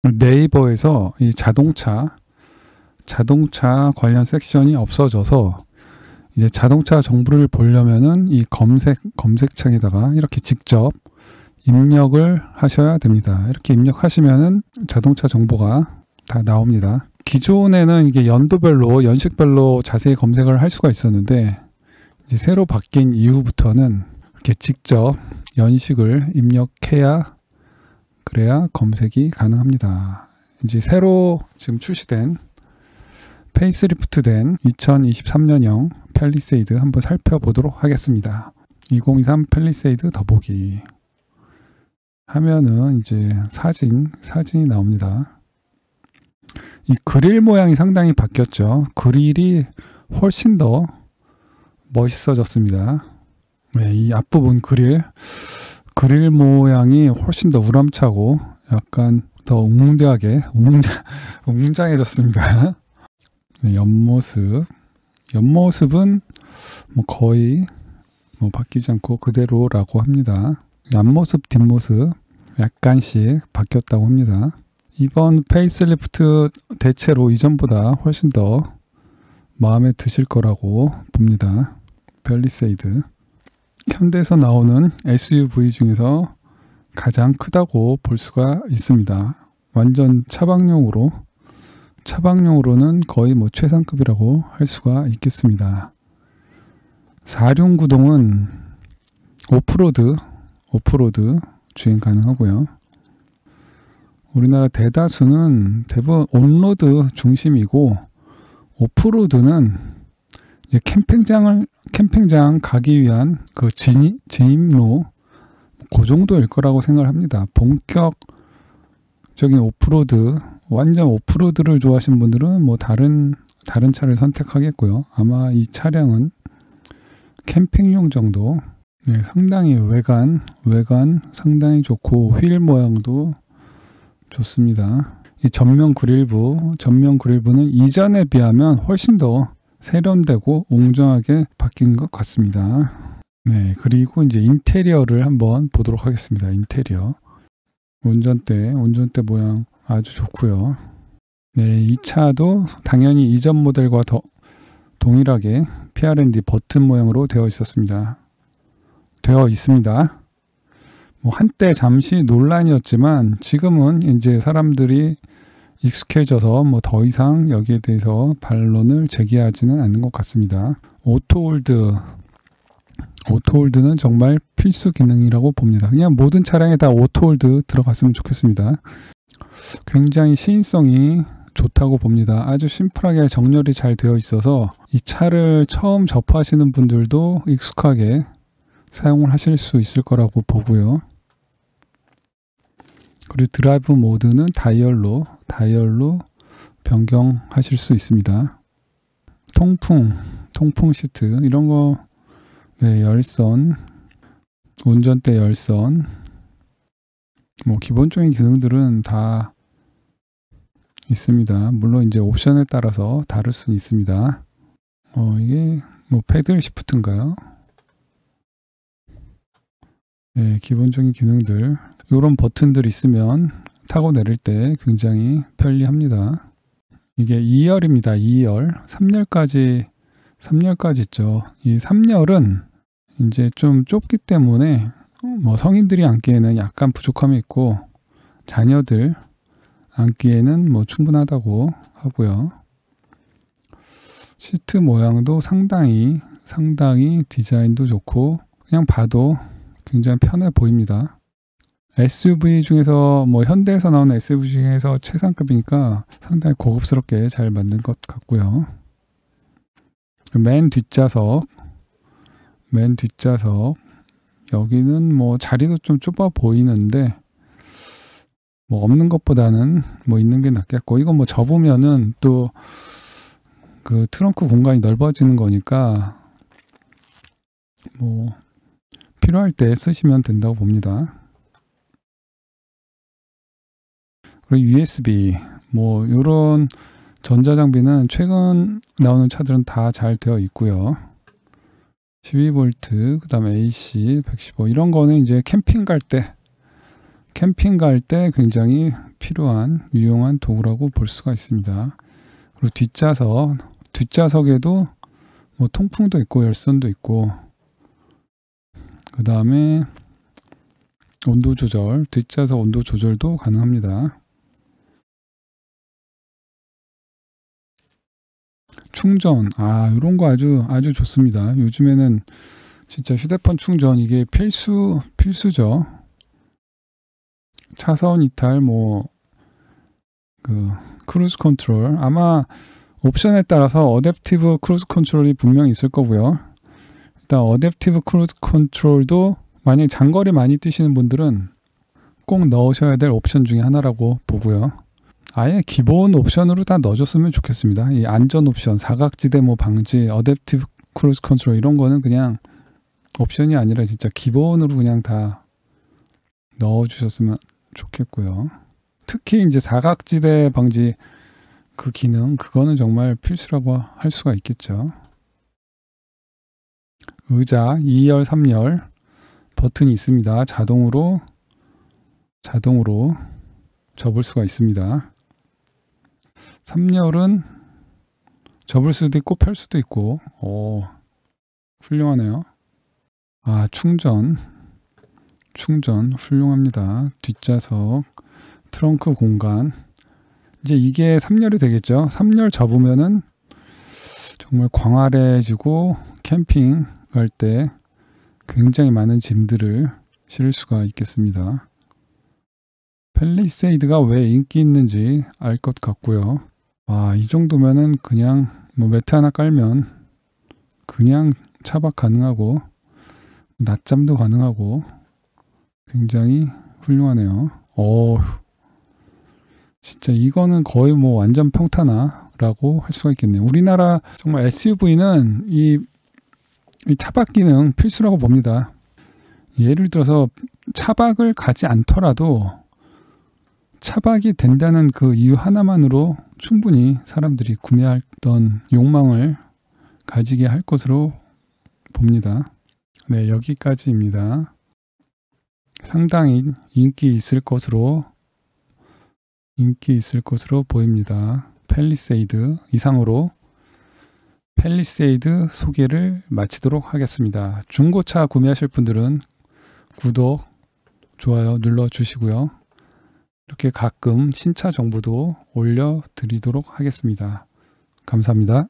네이버에서 이 자동차 관련 섹션이 없어져서 이제 자동차 정보를 보려면은 이 검색창에다가 이렇게 직접 입력을 하셔야 됩니다. 이렇게 입력하시면은 자동차 정보가 다 나옵니다. 기존에는 이게 연식별로 자세히 검색을 할 수가 있었는데, 이제 새로 바뀐 이후부터는 이렇게 직접 연식을 입력해야 그래야 검색이 가능합니다. 이제 새로 지금 출시된 페이스리프트된 2023년형 팰리세이드 한번 살펴보도록 하겠습니다. 2023 팰리세이드 더보기 하면은 이제 사진이 나옵니다. 이 그릴 모양이 상당히 바뀌었죠. 그릴이 훨씬 더 멋있어졌습니다. 네, 이 앞부분 그릴 모양이 훨씬 더 우람차고 약간 더 웅장해졌습니다. 네, 옆모습은 뭐 거의 바뀌지 않고 그대로라고 합니다. 앞모습, 뒷모습 약간씩 바뀌었다고 합니다. 이번 페이스리프트 대체로 이전보다 훨씬 더 마음에 드실 거라고 봅니다. 팰리세이드. 현대에서 나오는 SUV 중에서 가장 크다고 볼 수가 있습니다. 완전 차박용으로는 거의 최상급이라고 할 수가 있겠습니다. 4륜구동은 오프로드 주행 가능하고요. 우리나라 대다수는 대부분 온로드 중심이고, 오프로드는 이제 캠핑장 가기 위한 그 진입로 그 정도일 거라고 생각을 합니다. 본격적인 완전 오프로드를 좋아하시는 분들은 다른 차를 선택하겠고요. 아마 이 차량은 캠핑용 정도. 네, 상당히 외관 상당히 좋고 휠 모양도 좋습니다. 이 전면 그릴부는 이전에 비하면 훨씬 더 세련되고 웅장하게 바뀐 것 같습니다. 네, 그리고 이제 인테리어를 한번 보도록 하겠습니다. 인테리어. 운전대 모양 아주 좋고요. 네, 이 차도 당연히 이전 모델과 동일하게 PR&D 버튼 모양으로 되어 있습니다. 한때 잠시 논란이었지만 지금은 이제 사람들이 익숙해져서 더 이상 여기에 대해서 반론을 제기하지는 않는 것 같습니다. 오토홀드는 정말 필수 기능이라고 봅니다. 그냥 모든 차량에 다 오토홀드 들어갔으면 좋겠습니다. 굉장히 시인성이 좋다고 봅니다. 아주 심플하게 정렬이 잘 되어 있어서 이 차를 처음 접하시는 분들도 익숙하게 사용을 하실 수 있을 거라고 보고요. 그리고 드라이브 모드는 다이얼로 변경하실 수 있습니다. 통풍 시트 이런 거, 네, 열선, 운전대 열선, 기본적인 기능들은 다 있습니다. 물론 이제 옵션에 따라서 다를 수는 있습니다. 이게 패들 시프트인가요? 네, 기본적인 기능들. 이런 버튼들 있으면 타고 내릴 때 굉장히 편리합니다. 이게 2열입니다. 2열. 3열까지 있죠. 이 3열은 이제 좀 좁기 때문에 성인들이 앉기에는 약간 부족함이 있고, 자녀들 앉기에는 충분하다고 하고요. 시트 모양도 상당히 디자인도 좋고 그냥 봐도 굉장히 편해 보입니다. SUV 중에서 현대에서 나오는 SUV 중에서 최상급이니까 상당히 고급스럽게 잘 만든 것 같고요. 맨 뒷좌석 여기는 자리도 좀 좁아 보이는데 없는 것보다는 있는 게 낫겠고, 이거 접으면은 또 그 트렁크 공간이 넓어지는 거니까 필요할 때 쓰시면 된다고 봅니다. 그리고 USB 요런 전자장비는 최근 나오는 차들은 다 잘 되어 있고요. 12V, 그 다음에 AC 115 이런 거는 이제 캠핑 갈 때 캠핑 갈 때 굉장히 필요한 유용한 도구라고 볼 수가 있습니다. 그리고 뒷좌석에도 뭐 통풍도 있고 열선도 있고, 그 다음에 온도 조절, 뒷좌석 온도 조절도 가능합니다. 충전, 이런 거 아주 좋습니다. 요즘에는 진짜 휴대폰 충전 이게 필수죠. 차선 이탈, 크루즈 컨트롤, 아마 옵션에 따라서 어댑티브 크루즈 컨트롤이 분명히 있을 거고요. 일단 어댑티브 크루즈 컨트롤도 만약에 장거리 많이 뛰시는 분들은 꼭 넣으셔야 될 옵션 중에 하나라고 보고요. 아예 기본 옵션으로 다 넣어줬으면 좋겠습니다. 이 안전 옵션, 사각지대 방지, 어댑티브 크루즈 컨트롤 이런 거는 그냥 옵션이 아니라 진짜 기본으로 그냥 다 넣어주셨으면 좋겠고요. 특히 이제 사각지대 방지 그 기능, 그거는 정말 필수라고 할 수가 있겠죠. 의자 2열, 3열 버튼이 있습니다. 자동으로 접을 수가 있습니다. 3열은 접을 수도 있고 펼 수도 있고, 훌륭하네요. 충전 훌륭합니다. 뒷좌석, 트렁크 공간, 이제 이게 3열이 되겠죠. 3열 접으면은 정말 광활해지고 캠핑 갈 때 굉장히 많은 짐들을 실을 수가 있겠습니다. 팰리세이드가 왜 인기 있는지 알 것 같고요. 이 정도면은 그냥 매트 하나 깔면 그냥 차박 가능하고 낮잠도 가능하고 굉장히 훌륭하네요. 진짜 이거는 거의 완전 평탄화라고 할 수가 있겠네요. 우리나라 정말 SUV는 이 차박 기능 필수라고 봅니다. 예를 들어서 차박을 가지 않더라도 차박이 된다는 그 이유 하나만으로 충분히 사람들이 구매했던 욕망을 가지게 할 것으로 봅니다. 네, 여기까지입니다. 상당히 인기 있을 것으로 보입니다. 팰리세이드 이상으로 팰리세이드 소개를 마치도록 하겠습니다. 중고차 구매하실 분들은 구독, 좋아요 눌러주시고요. 이렇게 가끔 신차 정보도 올려드리도록 하겠습니다. 감사합니다.